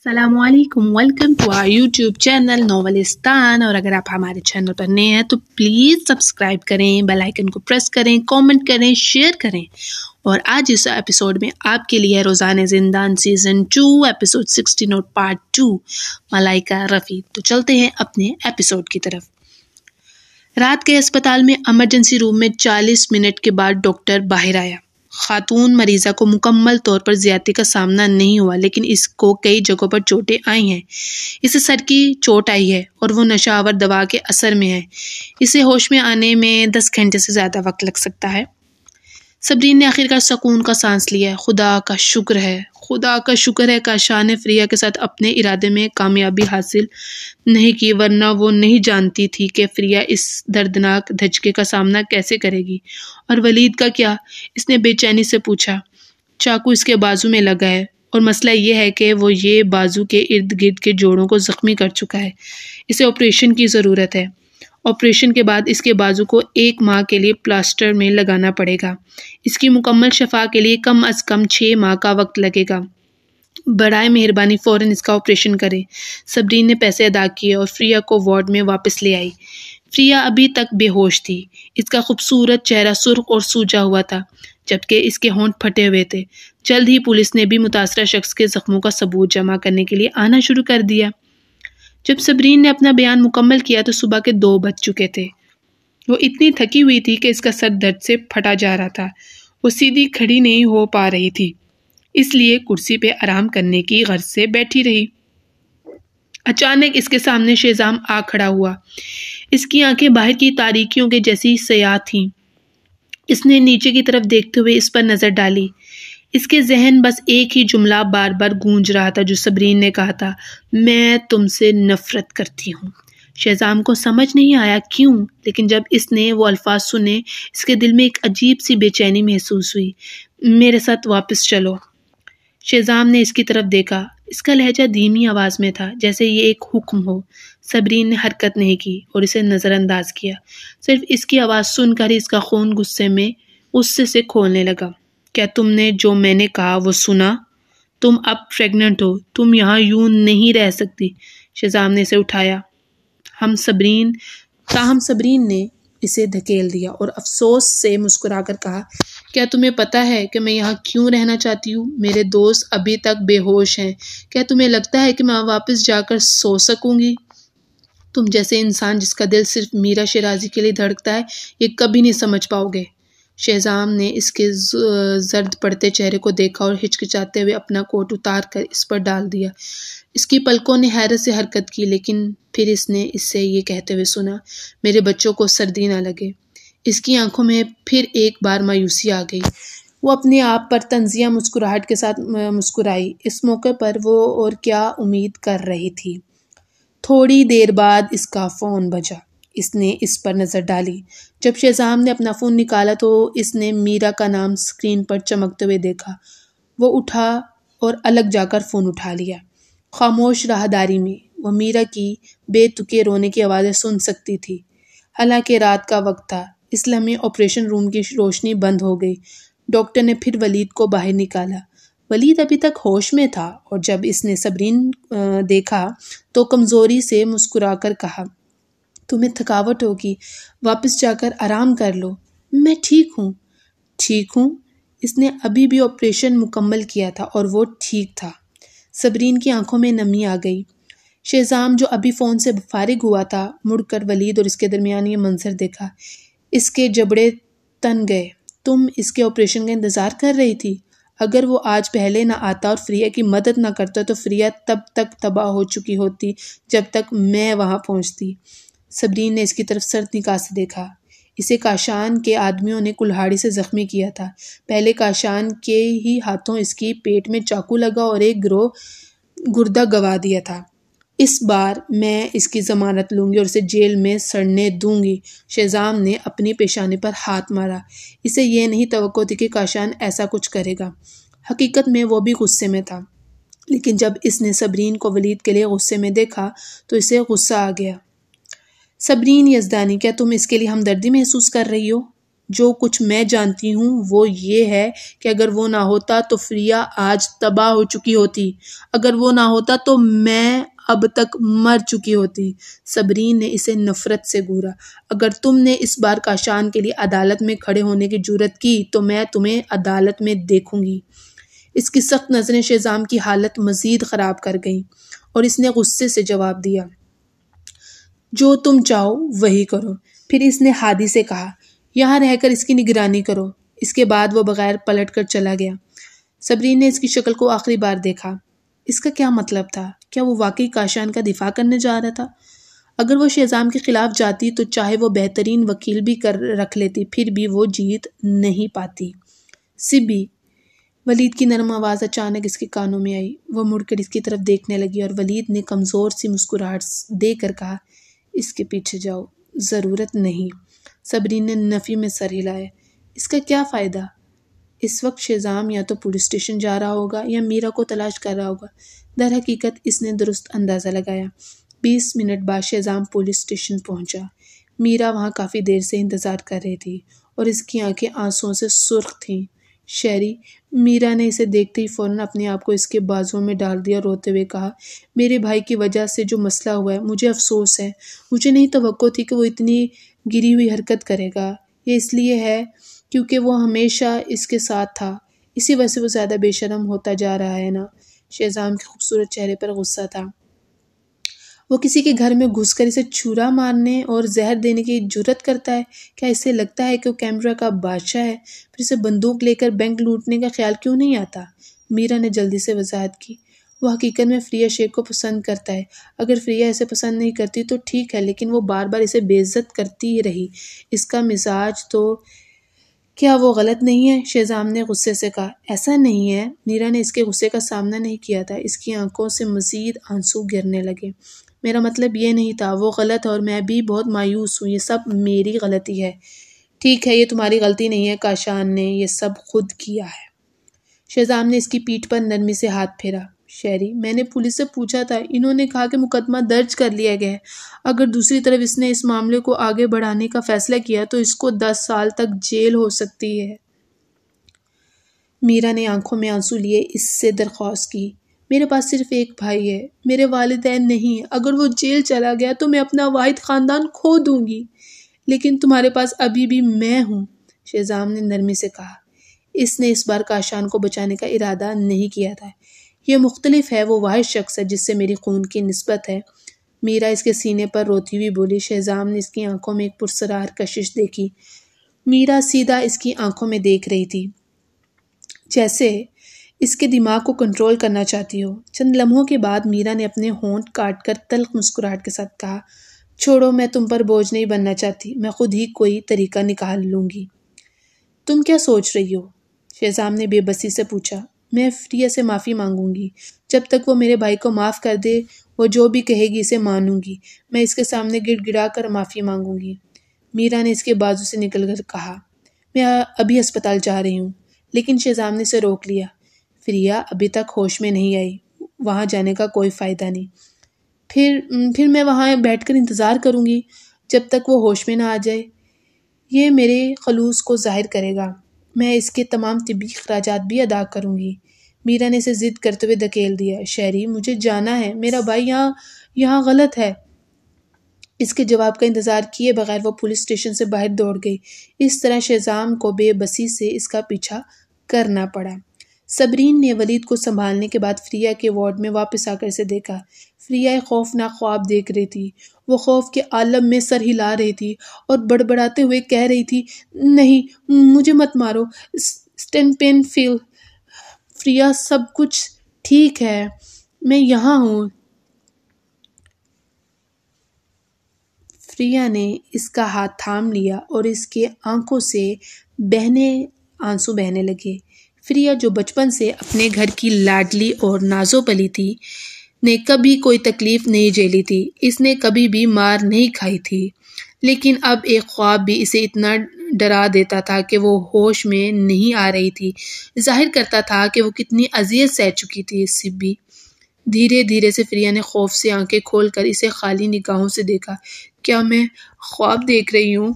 السلام علیکم، welcome to our YouTube channel Novelistan. اور اگر آپ ہمارے چینل پر نئے ہیں تو پلیز سبسکرائب کریں، بیل آئیکن کو پریس کریں، کامنٹ کریں، شیئر کریں۔ اور آج اس ایپیسوڈ میں آپ کے لیے روزانہ زندان سیزن 2 ایپیسوڈ 16 اور پارٹ 2 ملائکہ رفیع۔ تو چلتے ہیں اپنے ایپیسوڈ کی طرف۔ رات کے اسپتال میں ایمرجنسی روم میں 40 منٹ کے بعد ڈاکٹر باہر آیا۔ خاتون مریضہ کو مکمل طور پر زیادتی کا سامنا نہیں ہوا، لیکن اس کو کئی جگہوں پر چوٹیں آئی ہیں۔ اسے سر کی چوٹ آئی ہے اور وہ نشہ آور دوا کے اثر میں ہے۔ اسے ہوش میں آنے میں 10 گھنٹے سے زیادہ وقت لگ سکتا ہے۔ صبرین نے آخرکار سکون کا سانس لیا۔ خدا کا شکر ہے کاشان نے فریہ کے ساتھ اپنے ارادے میں کامیابی حاصل نہیں کی، ورنہ وہ نہیں جانتی تھی کہ فریہ اس دردناک دھچکے کا سامنا کیسے کرے گی۔ اور ولید کا کیا؟ اس نے بے چینی سے پوچھا۔ چاقو اس کے بازو میں لگا ہے اور مسئلہ یہ ہے کہ وہ یہ بازو کے ارد گرد کے جوڑوں کو زخمی کر چکا ہے۔ اسے آپریشن کی ضرورت ہے۔ آپریشن کے بعد اس کے بازو کو 1 ماہ کے لیے پلاسٹر میں لگانا پڑے گا۔ اس کی مکمل شفا کے لیے کم از کم 6 ماہ کا وقت لگے گا۔ برائے مہربانی فوراً اس کا آپریشن کریں۔ صبرین نے پیسے ادا کیے اور فریہ کو وارڈ میں واپس لے آئی۔ فریہ ابھی تک بے ہوش تھی۔ اس کا خوبصورت چہرہ سرخ اور سوجا ہوا تھا، جبکہ اس کے ہونٹ پھٹے ہوئے تھے۔ جلد ہی پولیس نے بھی متاثرہ شخص کے زخموں کا ثبوت جمع کرنے کے لیے آنا شروع کر دیا۔ جب صبرین نے اپنا بیان مکمل کیا تو صبح کے 2 بج چکے تھے۔ وہ اتنی تھکی ہوئی تھی کہ اس کا سر درد سے پھٹا جا رہا تھا۔ وہ سیدھی کھڑی نہیں ہو پا رہی تھی، اس لیے کرسی پہ آرام کرنے کی غرض سے بیٹھی رہی۔ اچانک اس کے سامنے شیزام آ کھڑا ہوا۔ اس کی آنکھیں باہر کی تاریکیوں کے جیسی سیاہ تھیں۔ اس نے نیچے کی طرف دیکھتے ہوئے اس پر نظر ڈالی۔ اس کے ذہن بس ایک ہی جملہ بار بار گونج رہا تھا جو صبرین نے کہا تھا، میں تم سے نفرت کرتی ہوں۔ شیزام کو سمجھ نہیں آیا کیوں، لیکن جب اس نے وہ الفاظ سنے اس کے دل میں ایک عجیب سی بے چینی محسوس ہوئی۔ میرے ساتھ واپس چلو۔ شیزام نے اس کی طرف دیکھا۔ اس کا لہجہ دھیمی آواز میں تھا، جیسے یہ ایک حکم ہو۔ صبرین نے حرکت نہیں کی اور اسے نظر انداز کیا۔ صرف اس کی آواز سن کر ہی اس کا خون غصے سے کھولنے لگا۔ کیا تم نے جو میں نے کہا وہ سنا؟ تم اب پریگننٹ ہو، تم یہاں یوں نہیں رہ سکتی۔ شیزام نے اسے اٹھایا۔ تاہم صبرین نے اسے دھکیل دیا اور افسوس سے مسکرا کر کہا، کیا تمہیں پتا ہے کہ میں یہاں کیوں رہنا چاہتی ہوں؟ میرے دوست ابھی تک بے ہوش ہیں۔ کیا تمہیں لگتا ہے کہ میں واپس جا کر سو سکوں گی؟ تم جیسے انسان جس کا دل صرف میرا شیرازی کے لیے دھڑکتا ہے، یہ کبھی نہیں سمجھ پاؤ گے۔ شیزام نے اس کے زرد پڑتے چہرے کو دیکھا اور ہچکچاتے ہوئے اپنا کوٹ اتار کر اس پر ڈال دیا۔ اس کی پلکوں نے حیرت سے حرکت کی، لیکن پھر اس نے اس سے یہ کہتے ہوئے سنا، میرے بچوں کو سردی نہ لگے۔ اس کی آنکھوں میں پھر ایک بار مایوسی آ گئی۔ وہ اپنے آپ پر طنزیہ مسکراہٹ کے ساتھ مسکرائی۔ اس موقع پر وہ اور کیا امید کر رہی تھی؟ تھوڑی دیر بعد اس کا فون بجا۔ اس نے اس پر نظر ڈالی۔ جب شیزام نے اپنا فون نکالا تو اس نے میرا کا نام اسکرین پر چمکتے ہوئے دیکھا۔ وہ اٹھا اور الگ جا کر فون اٹھا لیا۔ خاموش راہداری میں وہ میرا کی بے تکے رونے کی آوازیں سن سکتی تھی۔ حالانکہ رات کا وقت تھا، اس لمحے آپریشن روم کی روشنی بند ہو گئی۔ ڈاکٹر نے پھر ولید کو باہر نکالا۔ ولید ابھی تک ہوش میں تھا اور جب اس نے صبرین دیکھا تو کمزوری سے مسکرا کر کہا، تمہیں تھکاوٹ ہوگی، واپس جا کر آرام کر لو۔ میں ٹھیک ہوں۔ ٹھیک ہوں؟ اس نے ابھی بھی آپریشن مکمل کیا تھا اور وہ ٹھیک تھا۔ صبرین کی آنکھوں میں نمی آ گئی۔ شیزام جو ابھی فون سے فارغ ہوا تھا مڑ کر ولید اور اس کے درمیان یہ منظر دیکھا۔ اس کے جبڑے تن گئے۔ تم اس کے آپریشن کا انتظار کر رہی تھی؟ اگر وہ آج پہلے نہ آتا اور فریہ کی مدد نہ کرتا تو فریہ تب تک تباہ ہو چکی ہوتی جب تک میں وہاں پہنچتی۔ صبرین نے اس کی طرف سرد نگاہ سے دیکھا۔ اسے کاشان کے آدمیوں نے کلہاڑی سے زخمی کیا تھا۔ پہلے کاشان کے ہی ہاتھوں اس کی پیٹ میں چاقو لگا اور ایک گردہ گوا دیا تھا۔ اس بار میں اس کی ضمانت لوں گی اور اسے جیل میں سڑنے دوں گی۔ شیزام نے اپنی پیشانی پر ہاتھ مارا۔ اسے یہ نہیں توقع تھی کہ کاشان ایسا کچھ کرے گا۔ حقیقت میں وہ بھی غصے میں تھا، لیکن جب اس نے صبرین کو ولید کے لیے غصے میں دیکھا تو اسے غصہ آ گیا۔ صبرین یزدانی، کیا تم اس کے لیے ہمدردی محسوس کر رہی ہو؟ جو کچھ میں جانتی ہوں وہ یہ ہے کہ اگر وہ نہ ہوتا تو فریہ آج تباہ ہو چکی ہوتی، اگر وہ نہ ہوتا تو میں اب تک مر چکی ہوتی۔ صبرین نے اسے نفرت سے گھورا۔ اگر تم نے اس بار کاشان کے لیے عدالت میں کھڑے ہونے کی جرات کی تو میں تمہیں عدالت میں دیکھوں گی۔ اس کی سخت نظریں شہزام کی حالت مزید خراب کر گئیں اور اس نے غصے سے جواب دیا، جو تم چاہو وہی کرو۔ پھر اس نے ہادی سے کہا، یہاں رہ کر اس کی نگرانی کرو۔ اس کے بعد وہ بغیر پلٹ کر چلا گیا۔ صبرین نے اس کی شکل کو آخری بار دیکھا۔ اس کا کیا مطلب تھا؟ کیا وہ واقعی کاشان کا دفاع کرنے جا رہا تھا؟ اگر وہ شہزام کے خلاف جاتی تو چاہے وہ بہترین وکیل بھی رکھ لیتی پھر بھی وہ جیت نہیں پاتی۔ سبی، ولید کی نرم آواز اچانک اس کے کانوں میں آئی۔ وہ مڑ کر اس کی طرف دیکھنے لگی اور ولید نے کمزور سی مسکراہٹ دے کر کہا، اس کے پیچھے جاؤ، ضرورت نہیں۔ صبرین نے نفی میں سر ہلایا۔ اس کا کیا فائدہ؟ اس وقت شہزام یا تو پولیس اسٹیشن جا رہا ہوگا یا میرا کو تلاش کر رہا ہوگا۔ در حقیقت اس نے درست اندازہ لگایا۔ 20 منٹ بعد شہزام پولیس اسٹیشن پہنچا۔ میرا وہاں کافی دیر سے انتظار کر رہی تھی اور اس کی آنکھیں آنسوؤں سے سرخ تھیں۔ شہری، میرا نے اسے دیکھتے ہی فوراً اپنے آپ کو اس کے بازوؤں میں ڈال دیا اور روتے ہوئے کہا، میرے بھائی کی وجہ سے جو مسئلہ ہوا ہے مجھے افسوس ہے۔ مجھے نہیں توقع تھی کہ وہ اتنی گری ہوئی حرکت کرے گا۔ یہ اس لیے ہے کیونکہ وہ ہمیشہ اس کے ساتھ تھا، اسی وجہ سے وہ زیادہ بے شرم ہوتا جا رہا ہے نا۔ شہزام کے خوبصورت چہرے پر غصہ تھا۔ وہ کسی کے گھر میں گھس کر اسے چھرا مارنے اور زہر دینے کی جرات کرتا ہے؟ کیا اسے لگتا ہے کہ وہ کیمرا کا بادشاہ ہے؟ پھر اسے بندوق لے کر بینک لوٹنے کا خیال کیوں نہیں آتا؟ میرا نے جلدی سے وضاحت کی، وہ حقیقت میں فریہ شیخ کو پسند کرتا ہے۔ اگر فریہ اسے پسند نہیں کرتی تو ٹھیک ہے، لیکن وہ بار بار اسے بے عزت کرتی رہی۔ اس کا مزاج تو کیا وہ غلط نہیں ہے؟ شہزام نے غصے سے کہا۔ ایسا نہیں ہے۔ میرا نے اس کے غصے کا سامنا نہیں کیا تھا۔ اس کی آنکھوں سے مزید آنسو گرنے لگے۔ میرا مطلب یہ نہیں تھا، وہ غلط ہے اور میں بھی بہت مایوس ہوں، یہ سب میری غلطی ہے۔ ٹھیک ہے، یہ تمہاری غلطی نہیں ہے، کاشان نے یہ سب خود کیا ہے۔ شہزام نے اس کی پیٹھ پر نرمی سے ہاتھ پھیرا۔ شہری، میں نے پولیس سے پوچھا تھا، انہوں نے کہا کہ مقدمہ درج کر لیا گیا ہے۔ اگر دوسری طرف اس نے اس معاملے کو آگے بڑھانے کا فیصلہ کیا تو اس کو 10 سال تک جیل ہو سکتی ہے۔ میرا نے آنکھوں میں آنسو لیے اس سے درخواست کی، میرے پاس صرف ایک بھائی ہے، میرے والدین نہیں۔ اگر وہ جیل چلا گیا تو میں اپنا واحد خاندان کھو دوں گی، لیکن تمہارے پاس ابھی بھی میں ہوں، شہزام نے نرمی سے کہا۔ اس نے اس بار کاشان کو بچانے کا ارادہ نہیں کیا تھا۔ یہ مختلف ہے، وہ واحد شخص ہے جس سے میری خون کی نسبت ہے۔ میرا اس کے سینے پر روتی ہوئی بولی۔ شہزام نے اس کی آنکھوں میں ایک پرسرار کشش دیکھی۔ میرا سیدھا اس کی آنکھوں میں دیکھ رہی تھی، جیسے اس کے دماغ کو کنٹرول کرنا چاہتی ہو۔ چند لمحوں کے بعد میرا نے اپنے ہونٹ کاٹ کر تلخ مسکراہٹ کے ساتھ کہا، چھوڑو، میں تم پر بوجھ نہیں بننا چاہتی، میں خود ہی کوئی طریقہ نکال لوں گی۔ تم کیا سوچ رہی ہو؟ شہزام نے بے بسی سے پوچھا۔ میں فریہ سے معافی مانگوں گی، جب تک وہ میرے بھائی کو معاف کر دے وہ جو بھی کہے گی اسے مانوں گی، میں اس کے سامنے گڑ گڑا کر معافی مانگوں گی۔ میرا نے اس کے بازو سے نکل کر کہا، میں ابھی ہسپتال جا رہی ہوں، لیکن شہزام نے اسے روک لیا۔ فریہ ابھی تک ہوش میں نہیں آئی، وہاں جانے کا کوئی فائدہ نہیں۔ پھر میں وہاں بیٹھ کر انتظار کروں گی جب تک وہ ہوش میں نہ آ جائے۔ یہ میرے خلوص کو ظاہر کرے گا، میں اس کے تمام طبی اخراجات بھی ادا کروں گی۔ میرا نے اسے ضد کرتے ہوئے دھکیل دیا۔ شہری، مجھے جانا ہے، میرا بھائی یہاں غلط ہے۔ اس کے جواب کا انتظار کیے بغیر وہ پولیس اسٹیشن سے باہر دوڑ گئی۔ اس طرح شہزام کو بے بسی سے اس کا پیچھا کرنا پڑا۔ صبرین نے ولید کو سنبھالنے کے بعد فریہ کے وارڈ میں واپس آ کر اسے دیکھا۔ فریہ ایک خوفناک خواب دیکھ رہی تھی۔ وہ خوف کے عالم میں سر ہلا رہی تھی اور بڑبڑاتے ہوئے کہہ رہی تھی، نہیں، مجھے مت مارو، اسٹین پین فیل۔ فریہ، سب کچھ ٹھیک ہے، میں یہاں ہوں۔ فریہ نے اس کا ہاتھ تھام لیا اور اس کے آنکھوں سے آنسو بہنے لگے۔ فریہ، جو بچپن سے اپنے گھر کی لاڈلی اور نازو پلی تھی، نے کبھی کوئی تکلیف نہیں جھیلی تھی، اس نے کبھی بھی مار نہیں کھائی تھی، لیکن اب ایک خواب بھی اسے اتنا ڈرا دیتا تھا کہ وہ ہوش میں نہیں آ رہی تھی، ظاہر کرتا تھا کہ وہ کتنی اذیت سہ چکی تھی۔ سبی، دھیرے دھیرے سے فریہ نے خوف سے آنکھیں کھول کر اسے خالی نگاہوں سے دیکھا۔ کیا میں خواب دیکھ رہی ہوں؟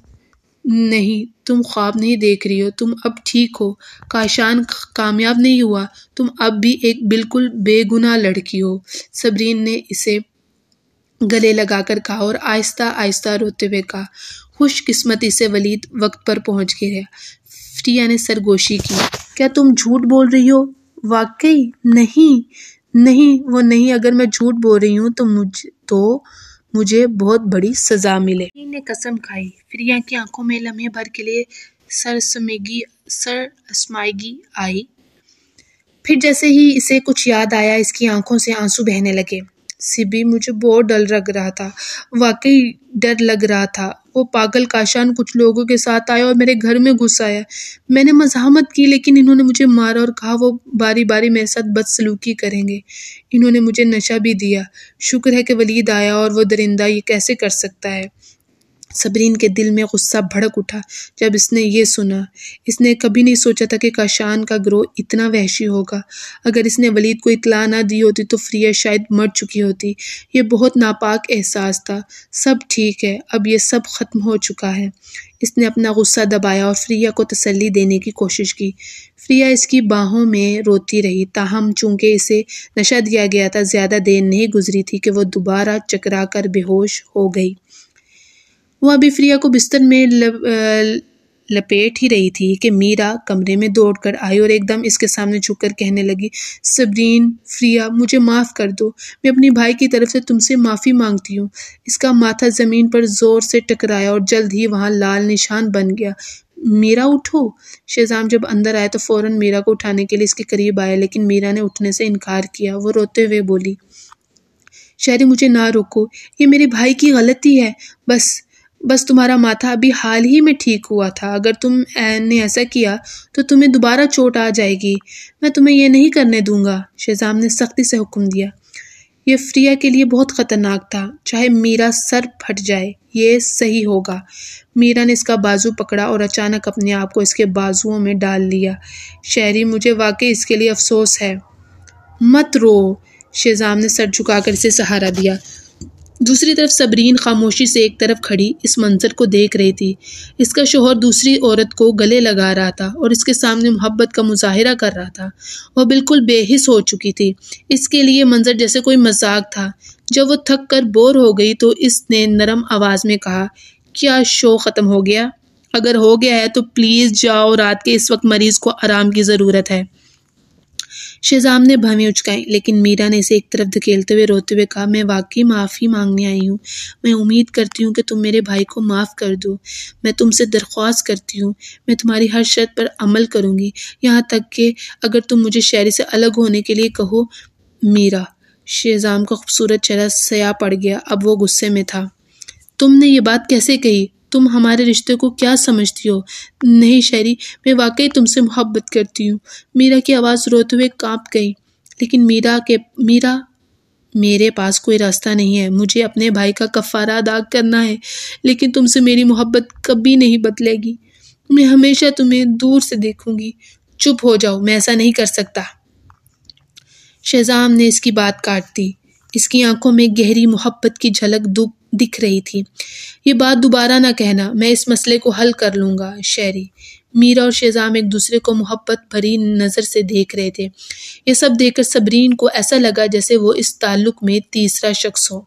نہیں، تم خواب نہیں دیکھ رہی ہو، تم اب ٹھیک ہو، کاشان کامیاب نہیں ہوا، تم اب بھی ایک بالکل بے گناہ لڑکی ہو، صبرین نے اسے گلے لگا کر کہا اور آہستہ آہستہ روتے ہوئے کہا۔ خوش قسمتی سے ولید وقت پر پہنچ گیا۔ فریہ نے سرگوشی کی۔ کیا تم جھوٹ بول رہی ہو؟ واقعی؟ نہیں، وہ نہیں، اگر میں جھوٹ بول رہی ہوں تو مجھے بہت بڑی سزا ملے۔ فریہ نے قسم کھائی۔ فریہ کی آنکھوں میں لمحے بھر کے لیے سرسمائی آئی، پھر جیسے ہی اسے کچھ یاد آیا اس کی آنکھوں سے آنسو بہنے لگے۔ سبی، مجھے بہت ڈر لگ رہا تھا، واقعی ڈر لگ رہا تھا۔ وہ پاگل کاشان کچھ لوگوں کے ساتھ آیا اور میرے گھر میں گھس آیا۔ میں نے مزاحمت کی لیکن انہوں نے مجھے مارا اور کہا وہ باری باری میرے ساتھ بدسلوکی کریں گے۔ انہوں نے مجھے نشہ بھی دیا۔ شکر ہے کہ ولید آیا اور وہ درندہ یہ کیسے کر سکتا ہے۔ صبرین کے دل میں غصہ بھڑک اٹھا جب اس نے یہ سنا۔ اس نے کبھی نہیں سوچا تھا کہ کاشان کا گروہ اتنا وحشی ہوگا۔ اگر اس نے ولید کو اطلاع نہ دی ہوتی تو فریہ شاید مر چکی ہوتی۔ یہ بہت ناپاک احساس تھا۔ سب ٹھیک ہے، اب یہ سب ختم ہو چکا ہے۔ اس نے اپنا غصہ دبایا اور فریہ کو تسلی دینے کی کوشش کی۔ فریہ اس کی باہوں میں روتی رہی، تاہم چونکہ اسے نشہ دیا گیا تھا، زیادہ دیر نہیں گزری تھی کہ وہ دوبارہ چکرا کر بے ہوش ہو گئی۔ وہ ابھی فریہ کو بستر میں لپیٹ ہی رہی تھی کہ میرا کمرے میں دوڑ کر آئی اور ایک دم اس کے سامنے جھک کر کہنے لگی، صبرین، فریہ، مجھے معاف کر دو، میں اپنی بھائی کی طرف سے تم سے معافی مانگتی ہوں۔ اس کا ماتھا زمین پر زور سے ٹکرایا اور جلد ہی وہاں لال نشان بن گیا۔ میرا، اٹھو۔ شہزام جب اندر آیا تو فوراً میرا کو اٹھانے کے لیے اس کے قریب آیا لیکن میرا نے اٹھنے سے انکار کیا۔ وہ روتے ہوئے بولی، شہری، مجھے نہ روکو، یہ میرے بھائی کی غلطی ہے، بس تمہارا ماتھا ابھی حال ہی میں ٹھیک ہوا تھا، اگر تم نے ایسا کیا تو تمہیں دوبارہ چوٹ آ جائے گی، میں تمہیں یہ نہیں کرنے دوں گا۔ شہزام نے سختی سے حکم دیا۔ یہ فریہ کے لیے بہت خطرناک تھا، چاہے میرا سر پھٹ جائے، یہ صحیح ہوگا۔ میرا نے اس کا بازو پکڑا اور اچانک اپنے آپ کو اس کے بازوؤں میں ڈال لیا۔ شہری، مجھے واقعی اس کے لیے افسوس ہے۔ مت رو، شہزام نے سر جھکا کر اسے سہارا دیا۔ دوسری طرف صبرین خاموشی سے ایک طرف کھڑی اس منظر کو دیکھ رہی تھی۔ اس کا شوہر دوسری عورت کو گلے لگا رہا تھا اور اس کے سامنے محبت کا مظاہرہ کر رہا تھا۔ وہ بالکل بے حس ہو چکی تھی۔ اس کے لیے منظر جیسے کوئی مذاق تھا۔ جب وہ تھک کر بور ہو گئی تو اس نے نرم آواز میں کہا، کیا شو ختم ہو گیا؟ اگر ہو گیا ہے تو پلیز جاؤ، رات کے اس وقت مریض کو آرام کی ضرورت ہے۔ شہزام نے بھویں اچکائیں لیکن میرا نے اسے ایک طرف دھکیلتے ہوئے روتے ہوئے کہا، میں واقعی معافی مانگنے آئی ہوں۔ میں امید کرتی ہوں کہ تم میرے بھائی کو معاف کر دو۔ میں تم سے درخواست کرتی ہوں، میں تمہاری ہر شرط پر عمل کروں گی، یہاں تک کہ اگر تم مجھے شہری سے الگ ہونے کے لیے کہو۔ میرا، شہزام کا خوبصورت چہرہ سیاہ پڑ گیا، اب وہ غصے میں تھا۔ تم نے یہ بات کیسے کہی؟ تم ہمارے رشتے کو کیا سمجھتی ہو؟ نہیں شہری، میں واقعی تم سے محبت کرتی ہوں۔ میرا کی آواز روتے ہوئے کانپ گئی۔ لیکن میرا، میرے پاس کوئی راستہ نہیں ہے، مجھے اپنے بھائی کا کفارہ ادا کرنا ہے، لیکن تم سے میری محبت کبھی نہیں بدلے گی۔ میں ہمیشہ تمہیں دور سے دیکھوں گی۔ چپ ہو جاؤ، میں ایسا نہیں کر سکتا۔ شہزام نے اس کی بات کاٹ دی۔ اس کی آنکھوں میں گہری محبت کی جھلک دکھ رہی تھی۔ یہ بات دوبارہ نہ کہنا، میں اس مسئلے کو حل کر لوں گا۔ شہری، میرا اور شہزام ایک دوسرے کو محبت بھری نظر سے دیکھ رہے تھے۔ یہ سب دیکھ کر صبرین کو ایسا لگا جیسے وہ اس تعلق میں تیسرا شخص ہو۔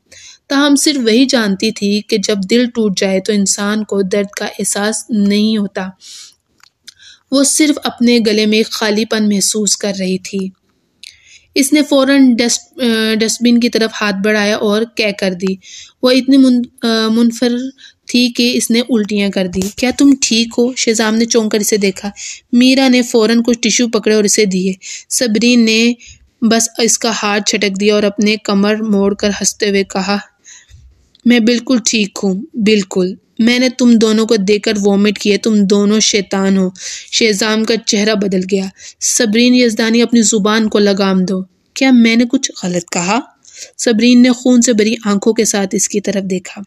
تاہم صرف وہی جانتی تھی کہ جب دل ٹوٹ جائے تو انسان کو درد کا احساس نہیں ہوتا۔ وہ صرف اپنے گلے میں ایک خالی پن محسوس کر رہی تھی۔ اس نے فوراً ڈسٹ بن کی طرف ہاتھ بڑھایا اور کہہ کر دی۔ وہ اتنی منفر تھی کہ اس نے الٹیاں کر دی۔ کیا تم ٹھیک ہو؟ شہزام نے چونک کر اسے دیکھا۔ میرا نے فوراً کچھ ٹشو پکڑے اور اسے دیے۔ صبرین نے بس اس کا ہاتھ جھٹک دیا اور اپنے کمر موڑ کر ہنستے ہوئے کہا، میں بالکل ٹھیک ہوں، بالکل۔ میں نے تم دونوں کو دیکھ کر وومٹ کیے، تم دونوں شیطان ہو۔ شہزام کا چہرہ بدل گیا۔ صبرین یزدانی، اپنی زبان کو لگام دو۔ کیا میں نے کچھ غلط کہا؟ صبرین نے خون سے بھری آنکھوں کے ساتھ اس کی طرف دیکھا۔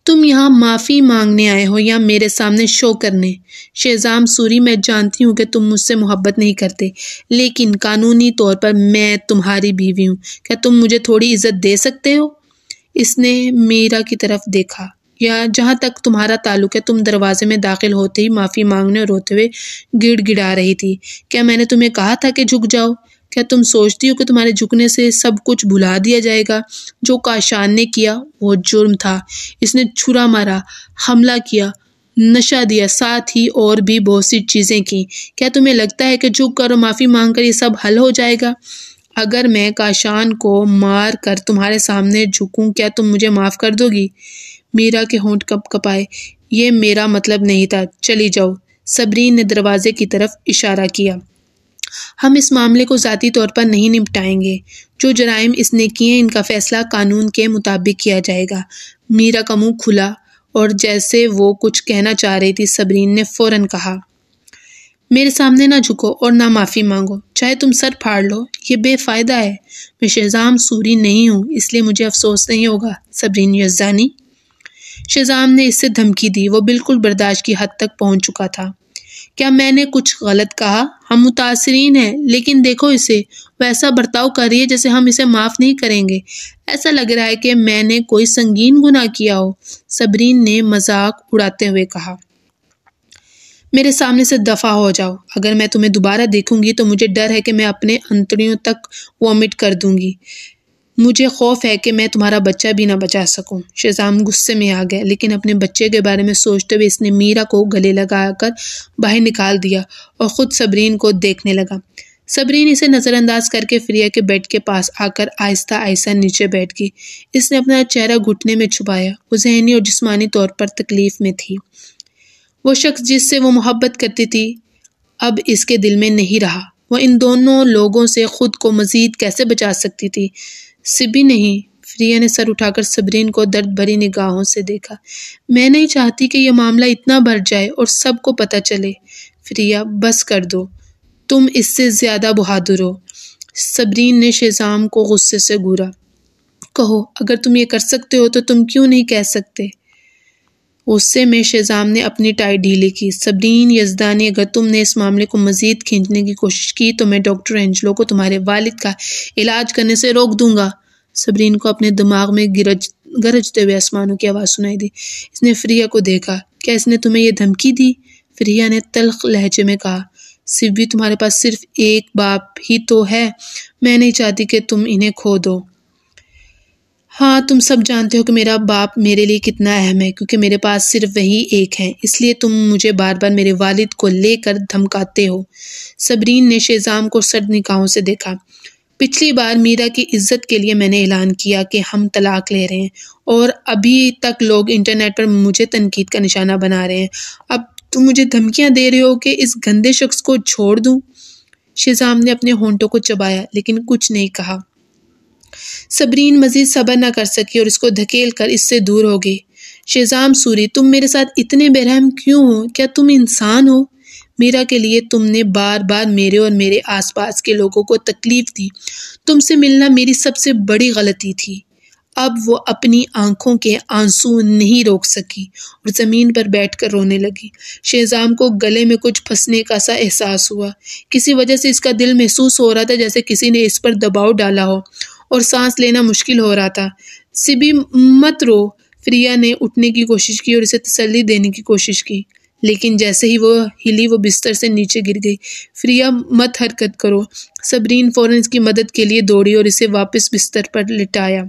تم یہاں معافی مانگنے آئے ہو یا میرے سامنے شو کرنے؟ شہزام سوری، میں جانتی ہوں کہ تم مجھ سے محبت نہیں کرتے، لیکن قانونی طور پر میں تمہاری بیوی ہوں۔ کیا تم مجھے تھوڑی عزت دے سکتے ہو؟ اس نے میرا کی طرف دیکھا۔ یا جہاں تک تمہارا تعلق ہے تم دروازے میں داخل ہوتے ہی معافی مانگنے اور روتے ہوئے گڑ گڑا رہی تھی۔ کیا میں نے تمہیں کہا تھا کہ جھک جاؤ؟ کیا تم سوچتی ہو کہ تمہارے جھکنے سے سب کچھ بھلا دیا جائے گا؟ جو کاشان نے کیا وہ جرم تھا۔ اس نے چھرا مارا، حملہ کیا، نشہ دیا، ساتھ ہی اور بھی بہت سی چیزیں کی۔ کیا تمہیں لگتا ہے کہ جھک کر اور معافی مانگ کر یہ سب حل ہو جائے گا؟ اگر میں کاشان کو مار کر تمہارے سامنے جھکوں کیا تم مجھے معاف کر دو گی؟ میرا کے ہونٹ کپ کپائے۔ یہ میرا مطلب نہیں تھا، چلی جاؤ۔ صبرین نے دروازے کی طرف اشارہ کیا۔ ہم اس معاملے کو ذاتی طور پر نہیں نپٹائیں گے۔ جو جرائم اس نے کیے ہیں ان کا فیصلہ قانون کے مطابق کیا جائے گا۔ میرا کا منہ کھلا اور جیسے وہ کچھ کہنا چاہ رہی تھی صبرین نے فوراً کہا، میرے سامنے نہ جھکو اور نہ معافی مانگو، چاہے تم سر پھاڑ لو، یہ بے فائدہ ہے۔ میں شہزام سوری نہیں ہوں، اس لیے مجھے افسوس نہیں ہوگا۔ صبرین یزدانی شہزام نے اس سے دھمکی دی۔ وہ بالکل برداشت کی حد تک پہنچ چکا تھا۔ کیا میں نے کچھ غلط کہا؟ ہم متاثرین ہیں، لیکن دیکھو اسے، وہ ایسا برتاؤ کر رہی ہے جیسے ہم اسے معاف نہیں کریں گے۔ ایسا لگ رہا ہے کہ میں نے کوئی سنگین گناہ کیا ہو۔ صبرین نے مذاق اڑاتے ہوئے کہا، میرے سامنے سے دفع ہو جاؤ۔ اگر میں تمہیں دوبارہ دیکھوں گی تو مجھے ڈر ہے کہ میں اپنے انتڑیوں تک وامٹ کر دوں گی۔ مجھے خوف ہے کہ میں تمہارا بچہ بھی نہ بچا سکوں۔ شہزام غصے میں آ گیا، لیکن اپنے بچے کے بارے میں سوچتے ہوئے اس نے میرا کو گلے لگا کر باہر نکال دیا اور خود صبرین کو دیکھنے لگا۔ صبرین اسے نظر انداز کر کے فریا کے بیڈ کے پاس آ کر آہستہ آہستہ نیچے بیٹھ گئی۔ اس نے اپنا چہرہ گھٹنے میں چھپایا۔ وہ ذہنی اور جسمانی طور پر تکلیف میں تھی۔ وہ شخص جس سے وہ محبت کرتی تھی اب اس کے دل میں نہیں رہا۔ وہ ان دونوں لوگوں سے خود کو مزید کیسے بچا سکتی تھی؟ سبھی نہیں۔ فریا نے سر اٹھا کر صبرین کو درد بھری نگاہوں سے دیکھا۔ میں نہیں چاہتی کہ یہ معاملہ اتنا بڑھ جائے اور سب کو پتہ چلے۔ فریا، بس کر دو، تم اس سے زیادہ بہادر ہو۔ صبرین نے شہزام کو غصے سے گھورا۔ کہو، اگر تم یہ کر سکتے ہو تو تم کیوں نہیں کہہ سکتے؟ غصے میں شہزام نے اپنی ٹائی ڈھیلی کی۔ صبرین یزدانی، اگر تم نے اس معاملے کو مزید کھینچنے کی کوشش کی تو میں ڈاکٹر اینجلو کو تمہارے والد کا علاج کرنے سے روک دوں گا۔ صبرین کو اپنے دماغ میں گرجتے ہوئے آسمانوں کی آواز سنائی دی۔ اس نے فریا کو دیکھا۔ کیا اس نے تمہیں یہ دھمکی دی؟ فریا نے تلخ لہجے میں کہا، سبھی، تمہارے پاس صرف ایک باپ ہی تو ہے۔ میں نہیں چاہتی کہ تم انہیں کھو دو۔ ہاں، تم سب جانتے ہو کہ میرا باپ میرے لیے کتنا اہم ہے، کیونکہ میرے پاس صرف وہی ایک ہے، اس لیے تم مجھے بار بار میرے والد کو لے کر دھمکاتے ہو۔ صبرین نے شہزام کو سرد نگاہوں سے دیکھا۔ پچھلی بار میرا کی عزت کے لیے میں نے اعلان کیا کہ ہم طلاق لے رہے ہیں اور ابھی تک لوگ انٹرنیٹ پر مجھے تنقید کا نشانہ بنا رہے ہیں۔ اب تم مجھے دھمکیاں دے رہے ہو کہ اس گندے شخص کو چھوڑ دوں؟ شہزام نے اپنے ہونٹوں کو چبایا لیکن کچھ نہیں کہا۔ صبرین مزید صبر نہ کر سکی اور اس کو دھکیل کر اس سے دور ہو گئی۔ شہزام سوری، تم میرے ساتھ اتنے بے رحم کیوں ہو؟ کیا تم انسان ہو؟ میرا کے لیے تم نے بار بار میرے اور میرے آس پاس کے لوگوں کو تکلیف دی۔ تم سے ملنا میری سب سے بڑی غلطی تھی۔ اب وہ اپنی آنکھوں کے آنسو نہیں روک سکی اور زمین پر بیٹھ کر رونے لگی۔ شہزام کو گلے میں کچھ پھنسنے کا سا احساس ہوا۔ کسی وجہ سے اس کا دل محسوس ہو رہا تھا جیسے کسی نے اس پر دباؤ ڈالا ہو اور سانس لینا مشکل ہو رہا تھا۔ سبھی، مت رو۔ فریا نے اٹھنے کی کوشش کی اور اسے تسلی دینے کی کوشش کی، لیکن جیسے ہی وہ ہلی وہ بستر سے نیچے گر گئی۔ فریا، مت حرکت کرو۔ صبرین فوراً اس کی مدد کے لیے دوڑی اور اسے واپس بستر پر لٹایا۔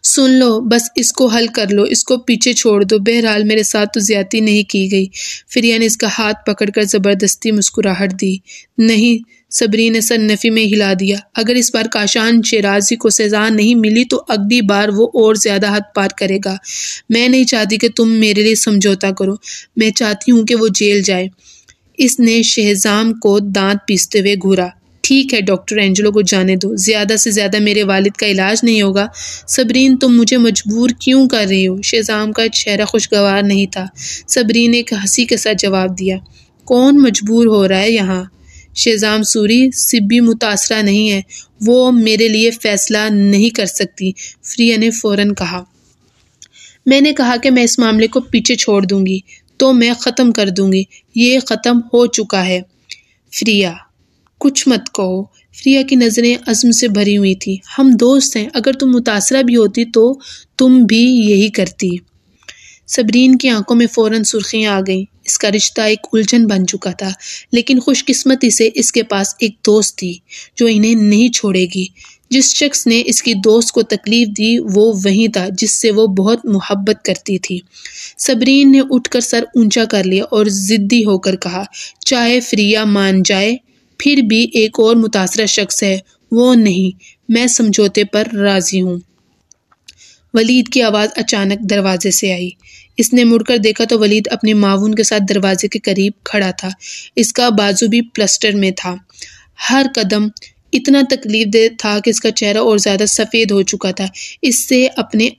سن لو، بس اس کو حل کر لو، اس کو پیچھے چھوڑ دو۔ بہرحال میرے ساتھ تو زیادتی نہیں کی گئی۔ فریا نے اس کا ہاتھ پکڑ کر زبردستی مسکراہٹ دی۔ نہیں، صبرین نے سر نفی میں ہلا دیا۔ اگر اس بار کاشان شیرازی کو سزا نہیں ملی تو اگلی بار وہ اور زیادہ حد پار کرے گا۔ میں نہیں چاہتی کہ تم میرے لیے سمجھوتا کرو، میں چاہتی ہوں کہ وہ جیل جائے۔ اس نے شہزام کو دانت پیستے ہوئے گھورا۔ ٹھیک ہے، ڈاکٹر اینجلو کو جانے دو، زیادہ سے زیادہ میرے والد کا علاج نہیں ہوگا۔ صبرین، تم مجھے مجبور کیوں کر رہی ہو؟ شہزام کا چہرہ خوشگوار نہیں تھا۔ صبرین نے ایک ہنسی کے ساتھ جواب دیا، کون مجبور ہو رہا ہے یہاں؟ شہزام سوری، سبھی متاثرہ نہیں ہے، وہ میرے لیے فیصلہ نہیں کر سکتی۔ فریا نے فوراً کہا، میں نے کہا کہ میں اس معاملے کو پیچھے چھوڑ دوں گی تو میں ختم کر دوں گی۔ یہ ختم ہو چکا ہے۔ فریا، کچھ مت کہو۔ فریا کی نظریں عزم سے بھری ہوئی تھیں۔ ہم دوست ہیں، اگر تم متاثرہ بھی ہوتی تو تم بھی یہی کرتی۔ صبرین کی آنکھوں میں فوراً سرخیاں آ گئیں۔ اس کا رشتہ ایک الجھن بن چکا تھا، لیکن خوش قسمتی سے اس کے پاس ایک دوست تھی جو انہیں نہیں چھوڑے گی۔ جس شخص نے اس کی دوست کو تکلیف دی وہ وہی تھا جس سے وہ بہت محبت کرتی تھی۔ صبرین نے اٹھ کر سر اونچا کر لیا اور ضدی ہو کر کہا، چاہے فریہ مان جائے پھر بھی ایک اور متاثرہ شخص ہے، وہ نہیں، میں سمجھوتے پر راضی ہوں۔ ولید کی آواز اچانک دروازے سے آئی۔ اس نے مڑ کر دیکھا تو ولید اپنے معاون کے ساتھ دروازے کے قریب کھڑا تھا۔ اس کا بازو بھی پلسٹر میں تھا۔ ہر قدم اتنا تکلیف دہ تھا کہ اس کا چہرہ اور زیادہ سفید ہو چکا تھا۔ اس سے اپنے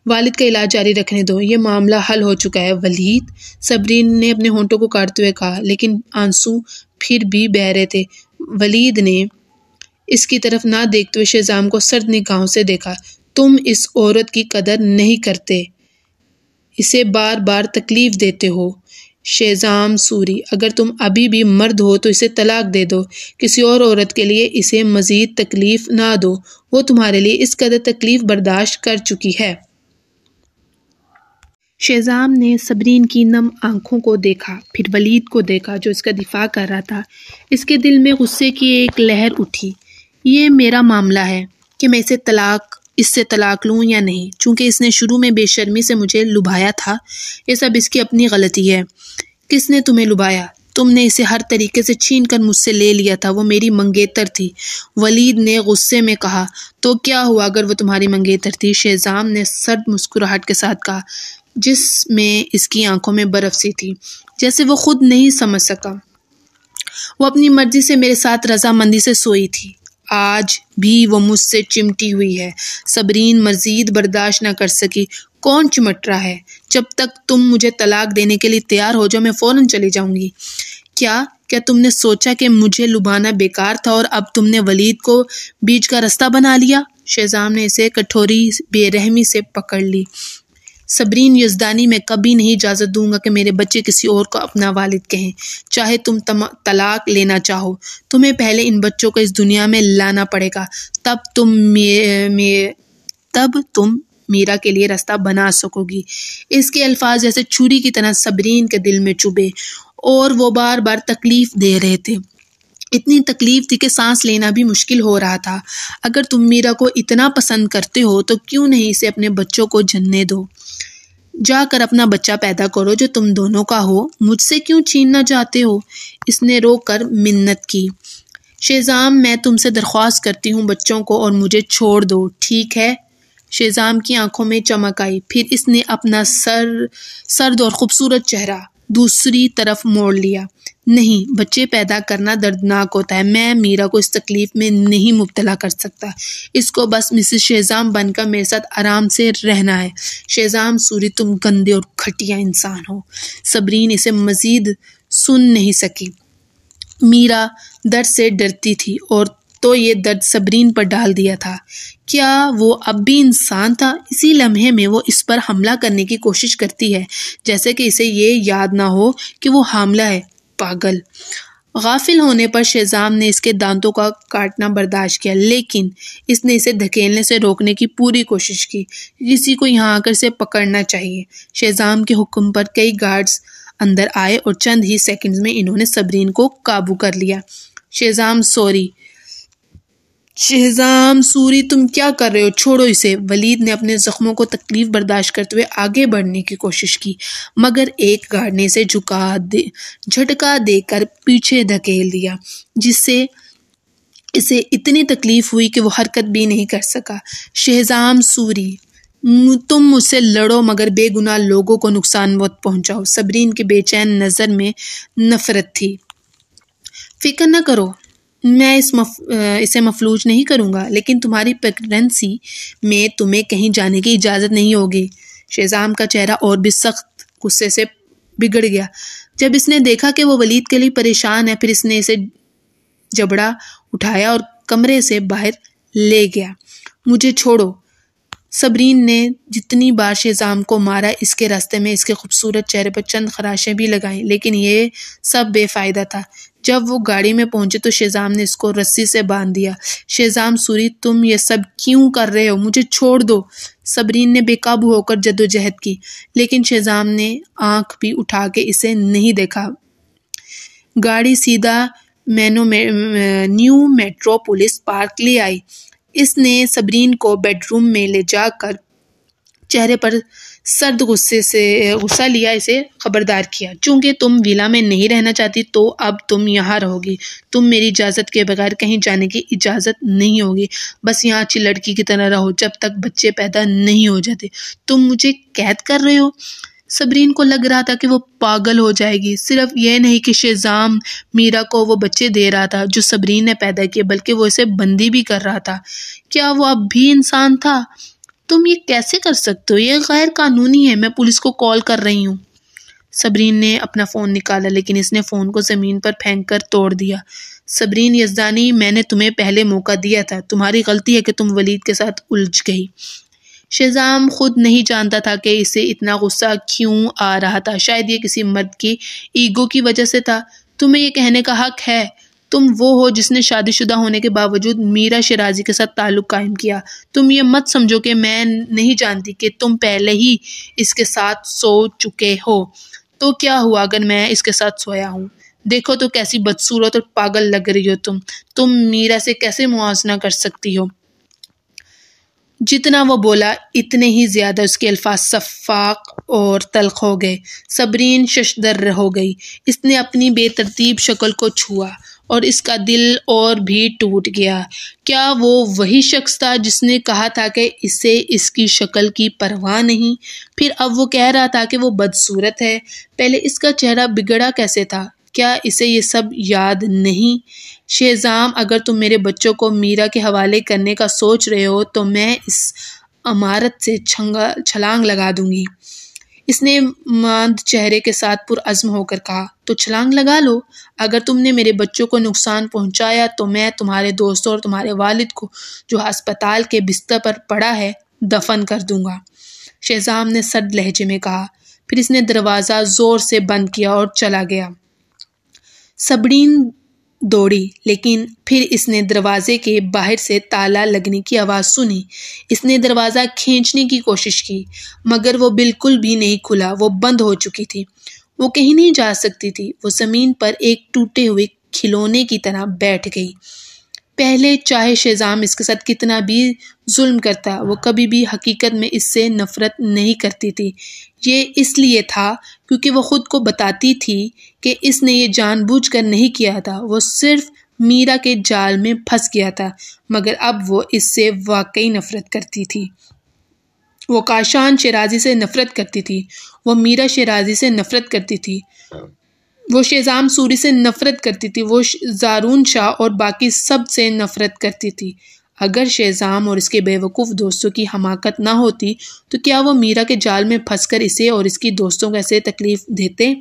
والد کا علاج جاری رکھنے دو، یہ معاملہ حل ہو چکا ہے ولید، صبرین نے اپنے ہونٹوں کو کاٹتے ہوئے کہا، لیکن آنسو پھر بھی بہہ رہے تھے۔ ولید نے اس کی طرف نہ دیکھتے ہوئے شہزام کو سرد نگاہوں سے دیکھا۔ تم اس عورت کی قدر نہیں کرتے، اسے بار بار تکلیف دیتے ہو۔ شہزام سوری، اگر تم ابھی بھی مرد ہو تو اسے طلاق دے دو، کسی اور عورت کے لیے اسے مزید تکلیف نہ دو، وہ تمہارے لیے اس قدر تکلیف برداشت کر چکی ہے۔ شہزام نے صبرین کی نم آنکھوں کو دیکھا، پھر ولید کو دیکھا جو اس کا دفاع کر رہا تھا۔ اس کے دل میں غصے کی ایک لہر اٹھی۔ یہ میرا معاملہ ہے کہ میں اس سے طلاق لوں یا نہیں، چونکہ اس نے شروع میں بے شرمی سے مجھے لبھایا تھا۔ یہ سب اس کی اپنی غلطی ہے۔ کس نے تمہیں لبھایا؟ تم نے اسے ہر طریقے سے چھین کر مجھ سے لے لیا تھا، وہ میری منگیتر تھی، ولید نے غصے میں کہا۔ تو کیا ہوا اگر وہ تمہاری منگیتر تھی؟ شہزام نے سرد مسکراہٹ کے ساتھ کہا، جس میں اس کی آنکھوں میں برف سی تھی، جیسے وہ خود نہیں سمجھ سکا۔ وہ اپنی مرضی سے میرے ساتھ رضامندی سے سوئی تھی، آج بھی وہ مجھ سے چمٹی ہوئی ہے۔ صبرین مزید برداشت نہ کر سکی۔ کون چمٹ رہا ہے؟ جب تک تم مجھے طلاق دینے کے لیے تیار ہو جاؤ میں فوراً چلی جاؤں گی۔ کیا تم نے سوچا کہ مجھے لبھانا بیکار تھا اور اب تم نے ولید کو بیچ کا رستہ بنا لیا؟ شہزام نے اسے کٹھوری بے رحمی سے پکڑ لی۔ صبرین یزدانی، میں کبھی نہیں اجازت دوں گا کہ میرے بچے کسی اور کو اپنا والد کہیں، چاہے تم طلاق لینا چاہو۔ تمہیں پہلے ان بچوں کو اس دنیا میں لانا پڑے گا، تب تم میرا کے لیے راستہ بنا سکو گی۔ اس کے الفاظ جیسے چھری کی طرح صبرین کے دل میں چبھے اور وہ بار بار تکلیف دے رہے تھے۔ اتنی تکلیف تھی کہ سانس لینا بھی مشکل ہو رہا تھا۔ اگر تم میرا کو اتنا پسند کرتے ہو تو کیوں نہیں اسے اپنے بچوں کو جننے دو؟ جا کر اپنا بچہ پیدا کرو جو تم دونوں کا ہو، مجھ سے کیوں چھیننا چاہتے ہو؟ اس نے رو کر منت کی۔ شہزام، میں تم سے درخواست کرتی ہوں بچوں کو اور مجھے چھوڑ دو، ٹھیک ہے؟ شہزام کی آنکھوں میں چمک آئی، پھر اس نے اپنا سرد اور خوبصورت چہرہ دوسری طرف موڑ لیا۔ نہیں، بچے پیدا کرنا دردناک ہوتا ہے، میں میرا کو اس تکلیف میں نہیں مبتلا کر سکتا، اس کو بس مسز شہزام بن کر میرے ساتھ آرام سے رہنا ہے۔ شہزام سوری، تم گندے اور گھٹیا انسان ہو۔ صبرین اسے مزید سن نہیں سکی۔ میرا درد سے ڈرتی تھی اور تو یہ درد صبرین پر ڈال دیا تھا۔ کیا وہ اب بھی انسان تھا؟ اسی لمحے میں وہ اس پر حملہ کرنے کی کوشش کرتی ہے جیسے کہ اسے یہ یاد نہ ہو کہ وہ حاملہ ہے۔ پاگل! غافل ہونے پر شہزام نے اس کے دانتوں کا کاٹنا برداشت کیا، لیکن اس نے اسے دھکیلنے سے روکنے کی پوری کوشش کی۔ کسی کو یہاں آ کر اسے پکڑنا چاہیے۔ شہزام کے حکم پر کئی گارڈز اندر آئے اور چند ہی سیکنڈز میں انہوں نے صبرین کو قابو کر لیا۔ شہزام سوری، تم کیا کر رہے ہو؟ چھوڑو اسے۔ ولید نے اپنے زخموں کو تکلیف برداشت کرتے ہوئے آگے بڑھنے کی کوشش کی، مگر ایک گارڈ نے اسے جھٹکا دے کر پیچھے دھکیل دیا، جس سے اسے اتنی تکلیف ہوئی کہ وہ حرکت بھی نہیں کر سکا۔ شہزام سوری، تم مجھ سے لڑو مگر بے گناہ لوگوں کو نقصان مت پہنچاؤ۔ صبرین کی بے چین نظر میں نفرت تھی۔ فکر نہ کرو، میں اسے مفلوج نہیں کروں گا، لیکن تمہاری پریگننسی میں تمہیں کہیں جانے کی اجازت نہیں ہوگی۔ شہزام کا چہرہ اور بھی سخت غصے سے بگڑ گیا جب اس نے دیکھا کہ وہ ولید کے لیے پریشان ہے۔ پھر اس نے اسے جبڑا اٹھایا اور کمرے سے باہر لے گیا۔ مجھے چھوڑو، صبرین نے جتنی بار شہزام کو مارا، اس کے راستے میں اس کے خوبصورت چہرے پر چند خراشیں بھی لگائیں، لیکن یہ سب بے فائدہ تھا۔ جب وہ گاڑی میں پہنچے تو شہزام نے اس کو رسی سے باندھ دیا۔ شہزام سوری، تم یہ سب کیوں کر رہے ہو؟ مجھے چھوڑ دو۔ صبرین نے بے قابو ہو کر جدوجہد کی، لیکن شہزام نے آنکھ بھی اٹھا کے اسے نہیں دیکھا۔ گاڑی سیدھا نیو میٹروپولس پارک لے آئی۔ اس نے صبرین کو بیڈ روم میں لے جا کر چہرے پر سرد غصہ لیا اسے خبردار کیا، چونکہ تم ویلا میں نہیں رہنا چاہتی تو اب تم یہاں رہو گی۔ تم میری اجازت کے بغیر کہیں جانے کی اجازت نہیں ہوگی۔ بس یہاں اچھی لڑکی کی طرح رہو جب تک بچے پیدا نہیں ہو جاتے۔ تم مجھے قید کر رہے ہو؟ صبرین کو لگ رہا تھا کہ وہ پاگل ہو جائے گی۔ صرف یہ نہیں کہ شہزام میرا کو وہ بچے دے رہا تھا جو صبرین نے پیدا کیے، بلکہ وہ اسے بندی بھی کر رہا تھا۔ کیا وہ اب بھی انسان تھا؟ تم یہ کیسے کر سکتے ہو؟ یہ غیر قانونی ہے۔ میں پولیس کو کال کر رہی ہوں۔ صبرین نے اپنا فون نکالا، لیکن اس نے فون کو زمین پر پھینک کر توڑ دیا۔ صبرین یزدانی، میں نے تمہیں پہلے موقع دیا تھا۔ تمہاری غلطی ہے کہ تم ولید کے ساتھ الجھ گئی۔ شہزام خود نہیں جانتا تھا کہ اسے اتنا غصہ کیوں آ رہا تھا۔ شاید یہ کسی مرد کی ایگو کی وجہ سے تھا۔ تمہیں یہ کہنے کا حق ہے، تم وہ ہو جس نے شادی شدہ ہونے کے باوجود میرا شیرازی کے ساتھ تعلق قائم کیا۔ تم یہ مت سمجھو کہ میں نہیں جانتی کہ تم پہلے ہی اس کے ساتھ سو چکے ہو۔ تو کیا ہوا اگر میں اس کے ساتھ سویا ہوں؟ دیکھو تو کیسی بدصورت اور پاگل لگ رہی ہو تم میرا سے کیسے موازنہ کر سکتی ہو؟ جتنا وہ بولا اتنے ہی زیادہ اس کے الفاظ شفاف اور تلخ ہو گئے۔ صبرین ششدر ہو گئی۔ اس نے اپنی بے ترتیب شکل کو چھوا اور اس کا دل اور بھی ٹوٹ گیا۔ کیا وہ وہی شخص تھا جس نے کہا تھا کہ اسے اس کی شکل کی پرواہ نہیں؟ پھر اب وہ کہہ رہا تھا کہ وہ بدصورت ہے۔ پہلے اس کا چہرہ بگڑا کیسے تھا؟ کیا اسے یہ سب یاد نہیں؟ شہزام، اگر تم میرے بچوں کو میرا کے حوالے کرنے کا سوچ رہے ہو تو میں اس عمارت سے چھلانگ لگا دوں گی۔ اس نے ماند چہرے کے ساتھ پرعزم ہو کر کہا، تو چھلانگ لگا لو۔ اگر تم نے میرے بچوں کو نقصان پہنچایا تو میں تمہارے دوستوں اور تمہارے والد کو، جو ہسپتال کے بستر پر پڑا ہے، دفن کر دوں گا۔ شہزام نے سرد لہجے میں کہا۔ پھر اس نے دروازہ زور سے بند کیا اور چلا گیا۔ صبرین دوڑی، لیکن پھر اس نے دروازے کے باہر سے تالا لگنے کی آواز سنی۔ اس نے دروازہ کھینچنے کی کوشش کی، مگر وہ بالکل بھی نہیں کھلا۔ وہ بند ہو چکی تھی۔ وہ کہیں نہیں جا سکتی تھی۔ وہ زمین پر ایک ٹوٹے ہوئے کھلونے کی طرح بیٹھ گئی۔ پہلے چاہے شہزام اس کے ساتھ کتنا بھی ظلم کرتا، وہ کبھی بھی حقیقت میں اس سے نفرت نہیں کرتی تھی۔ یہ اس لیے تھا کیونکہ وہ خود کو بتاتی تھی کہ اس نے یہ جان بوجھ کر نہیں کیا تھا۔ وہ صرف میرا کے جال میں پھنس گیا تھا، مگر اب وہ اس سے واقعی نفرت کرتی تھی۔ وہ کاشان شیرازی سے نفرت کرتی تھی۔ وہ میرا شیرازی سے نفرت کرتی تھی۔ وہ شہزام سوری سے نفرت کرتی تھی۔ وہ زارون شاہ اور باقی سب سے نفرت کرتی تھی۔ اگر شہزام اور اس کے بیوقوف دوستوں کی حماقت نہ ہوتی تو کیا وہ میرا کے جال میں پھنس کر اسے اور اس کی دوستوں کو ایسے تکلیف دیتے؟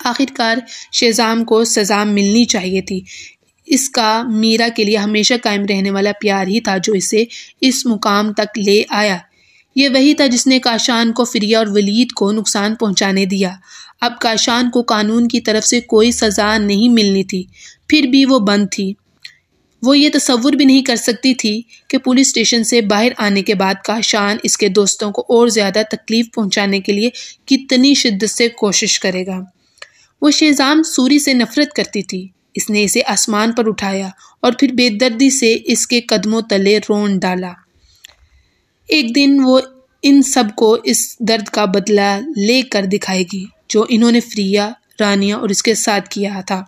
آخرکار شہزام کو سزا ملنی چاہیے تھی۔ اس کا میرا کے لیے ہمیشہ قائم رہنے والا پیار ہی تھا جو اسے اس مقام تک لے آیا۔ یہ وہی تھا جس نے کاشان کو، فریہ اور ولید کو نقصان پہنچانے دیا۔ اب کاشان کو قانون کی طرف سے کوئی سزا نہیں ملنی تھی، پھر بھی وہ بند تھی۔ وہ یہ تصور بھی نہیں کر سکتی تھی کہ پولیس اسٹیشن سے باہر آنے کے بعد کاشان اس کے دوستوں کو اور زیادہ تکلیف پہنچانے کے لیے کتنی شدت سے کوشش کرے گا۔ وہ شہزام سوری سے نفرت کرتی تھی۔ اس نے اسے آسمان پر اٹھایا اور پھر بے دردی سے اس کے قدموں تلے رون ڈالا۔ ایک دن وہ ان سب کو اس درد کا بدلہ لے کر دکھائے گی جو انہوں نے فریہ، رانیہ اور اس کے ساتھ کیا تھا۔